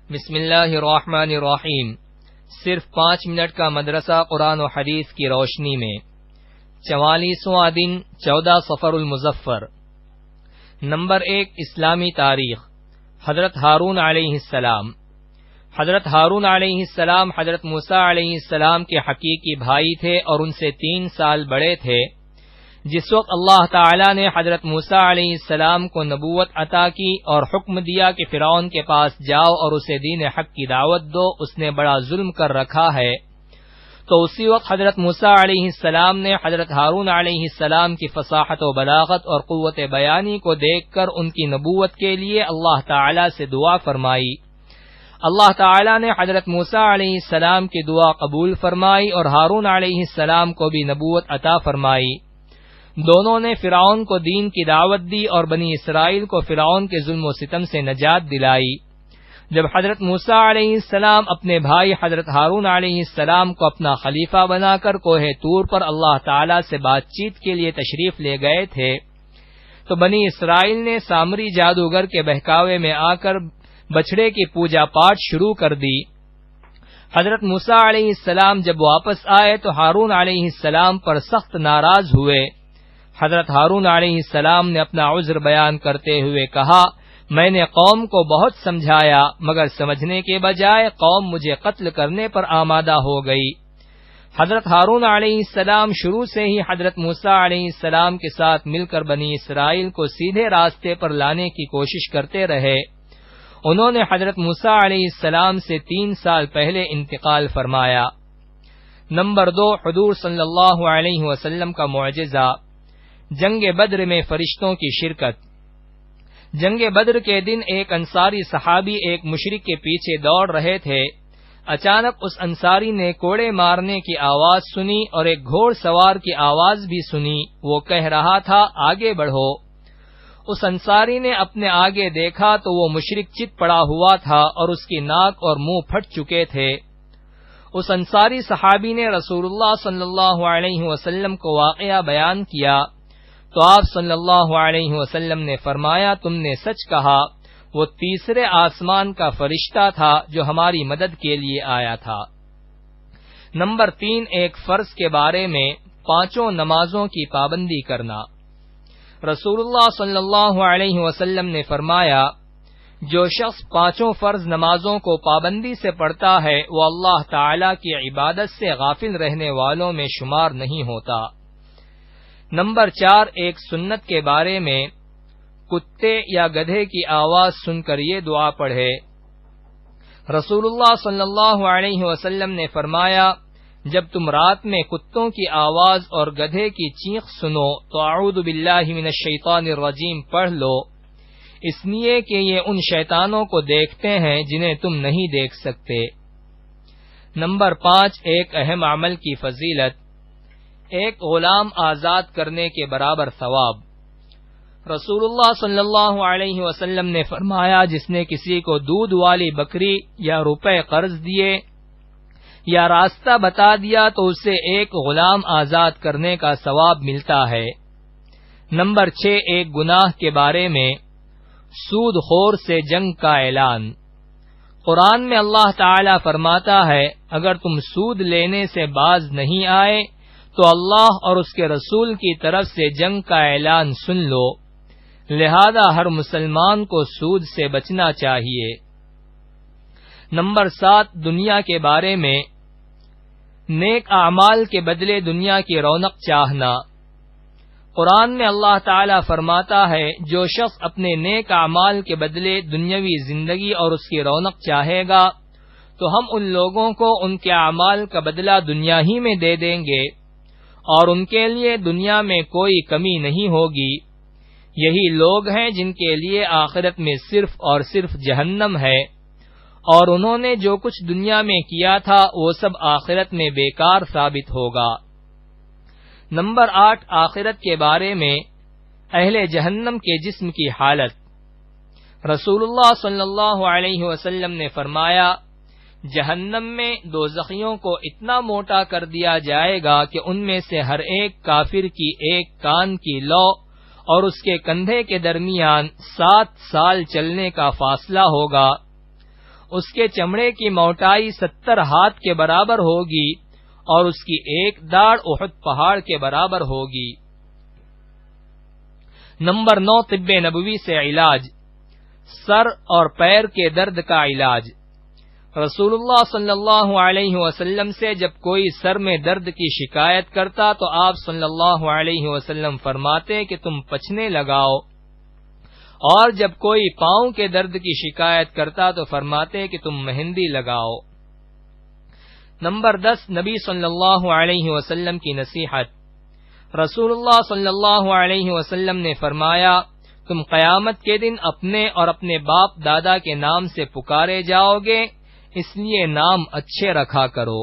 بسم اللہ الرحمن الرحیم۔ صرف 5 منٹ کا مدرسہ قرآن و حدیث کی روشنی میں 44واں دن 14 صفر المظفر۔ نمبر 1 اسلامی تاریخ۔ حضرت ہارون علیہ السلام۔ حضرت ہارون علیہ السلام حضرت موسیٰ علیہ السلام کے حقیقی بھائی تھے اور ان سے 3 سال بڑے تھے۔ جس وقت اللہ تعالی نے حضرت موسیٰ علیہ السلام کو نبوت عطا کی اور حکم دیا کہ فرعون کے پاس جاؤ اور اسے دین حق کی دعوت دو، اس نے بڑا ظلم کر رکھا ہے، تو اسی وقت حضرت موسیٰ علیہ السلام نے حضرت ہارون علیہ السلام کی فصاحت و بلاغت اور قوت بیانی کو دیکھ کر ان کی نبوت کے لیے اللہ تعالی سے دعا فرمائی۔ اللہ تعالی نے حضرت موسیٰ علیہ السلام کی دعا قبول فرمائی اور ہارون علیہ السلام کو بھی نبوت عطا فرمائی۔ دونوں نے فرعون کو دین کی دعوت دی اور بنی اسرائیل کو فرعون کے ظلم و ستم سے نجات دلائی۔ جب حضرت موسیٰ علیہ السلام اپنے بھائی حضرت ہارون علیہ السلام کو اپنا خلیفہ بنا کر کوہ طور پر اللہ تعالی سے بات چیت کے لیے تشریف لے گئے تھے، تو بنی اسرائیل نے سامری جادوگر کے بہکاوے میں آ کر بچھڑے کی پوجا پاٹ شروع کر دی۔ حضرت موسیٰ علیہ السلام جب واپس آئے تو ہارون علیہ السلام پر سخت ناراض ہوئے۔ حضرت ہارون علیہ السلام نے اپنا عذر بیان کرتے ہوئے کہا، میں نے قوم کو بہت سمجھایا مگر سمجھنے کے بجائے قوم مجھے قتل کرنے پر آمادہ ہو گئی۔ حضرت ہارون علیہ السلام شروع سے ہی حضرت موسیٰ علیہ السلام کے ساتھ مل کر بنی اسرائیل کو سیدھے راستے پر لانے کی کوشش کرتے رہے۔ انہوں نے حضرت موسیٰ علیہ السلام سے 3 سال پہلے انتقال فرمایا۔ نمبر 2 حضور صلی اللہ علیہ وسلم کا معجزہ۔ جنگ بدر میں فرشتوں کی شرکت۔ جنگ بدر کے دن ایک انصاری صحابی ایک مشرک کے پیچھے دوڑ رہے تھے۔ اچانک اس انصاری نے کوڑے مارنے کی آواز سنی اور ایک گھوڑ سوار کی آواز بھی سنی۔ وہ کہہ رہا تھا، آگے بڑھو۔ اس انصاری نے اپنے آگے دیکھا تو وہ مشرک چت پڑا ہوا تھا اور اس کی ناک اور منہ پھٹ چکے تھے۔ اس انصاری صحابی نے رسول اللہ صلی اللہ علیہ وسلم کو واقعہ بیان کیا تو آپ صلی اللہ علیہ وسلم نے فرمایا، تم نے سچ کہا، وہ تیسرے آسمان کا فرشتہ تھا جو ہماری مدد کے لیے آیا تھا۔ نمبر 3 ایک فرض کے بارے میں 5 نمازوں کی پابندی کرنا۔ رسول اللہ صلی اللہ علیہ وسلم نے فرمایا، جو شخص 5 فرض نمازوں کو پابندی سے پڑھتا ہے وہ اللہ تعالی کی عبادت سے غافل رہنے والوں میں شمار نہیں ہوتا۔ نمبر 4 ایک سنت کے بارے میں کتے یا گدھے کی آواز سن کر یہ دعا پڑھے۔ رسول اللہ صلی اللہ علیہ وسلم نے فرمایا، جب تم رات میں کتوں کی آواز اور گدھے کی چیخ سنو تو اعوذ باللہ من الشیطان الرجیم پڑھ لو، اس لیے کہ یہ ان شیطانوں کو دیکھتے ہیں جنہیں تم نہیں دیکھ سکتے۔ نمبر 5 ایک اہم عمل کی فضیلت۔ ایک غلام آزاد کرنے کے برابر ثواب۔ رسول اللہ صلی اللہ علیہ وسلم نے فرمایا، جس نے کسی کو دودھ والی بکری یا روپے قرض دیے یا راستہ بتا دیا تو اسے ایک غلام آزاد کرنے کا ثواب ملتا ہے۔ نمبر 6 ایک گناہ کے بارے میں سود خور سے جنگ کا اعلان۔ قرآن میں اللہ تعالی فرماتا ہے، اگر تم سود لینے سے باز نہیں آئے تو اللہ اور اس کے رسول کی طرف سے جنگ کا اعلان سن لو، لہذا ہر مسلمان کو سود سے بچنا چاہیے۔ نمبر 7 دنیا کے بارے میں نیک اعمال کے بدلے دنیا کی رونق چاہنا۔ قرآن میں اللہ تعالی فرماتا ہے، جو شخص اپنے نیک اعمال کے بدلے دنیاوی زندگی اور اس کی رونق چاہے گا تو ہم ان لوگوں کو ان کے اعمال کا بدلہ دنیا ہی میں دے دیں گے اور ان کے لیے دنیا میں کوئی کمی نہیں ہوگی۔ یہی لوگ ہیں جن کے لیے آخرت میں صرف اور صرف جہنم ہے، اور انہوں نے جو کچھ دنیا میں کیا تھا وہ سب آخرت میں بیکار ثابت ہوگا۔ نمبر 8 آخرت کے بارے میں اہل جہنم کے جسم کی حالت۔ رسول اللہ صلی اللہ علیہ وسلم نے فرمایا، جہنم میں دوزخیوں کو اتنا موٹا کر دیا جائے گا کہ ان میں سے ہر ایک کافر کی ایک کان کی لو اور اس کے کندھے کے درمیان 7 سال چلنے کا فاصلہ ہوگا۔ اس کے چمڑے کی موٹائی 70 ہاتھ کے برابر ہوگی اور اس کی ایک داڑھ احد پہاڑ کے برابر ہوگی۔ نمبر 9، طب نبوی سے علاج، سر اور پیر کے درد کا علاج۔ رسول اللہ صلی اللہ علیہ وسلم سے جب کوئی سر میں درد کی شکایت کرتا تو آپ صلی اللہ علیہ وسلم فرماتے کہ تم پچھنے لگاؤ، اور جب کوئی پاؤں کے درد کی شکایت کرتا تو فرماتے کہ تم مہندی لگاؤ۔ نمبر 10، نبی صلی اللہ علیہ وسلم کی نصیحت۔ رسول اللہ صلی اللہ علیہ وسلم نے فرمایا، تم قیامت کے دن اپنے اور اپنے باپ دادا کے نام سے پکارے جاؤ گے، اس لیے نام اچھے رکھا کرو۔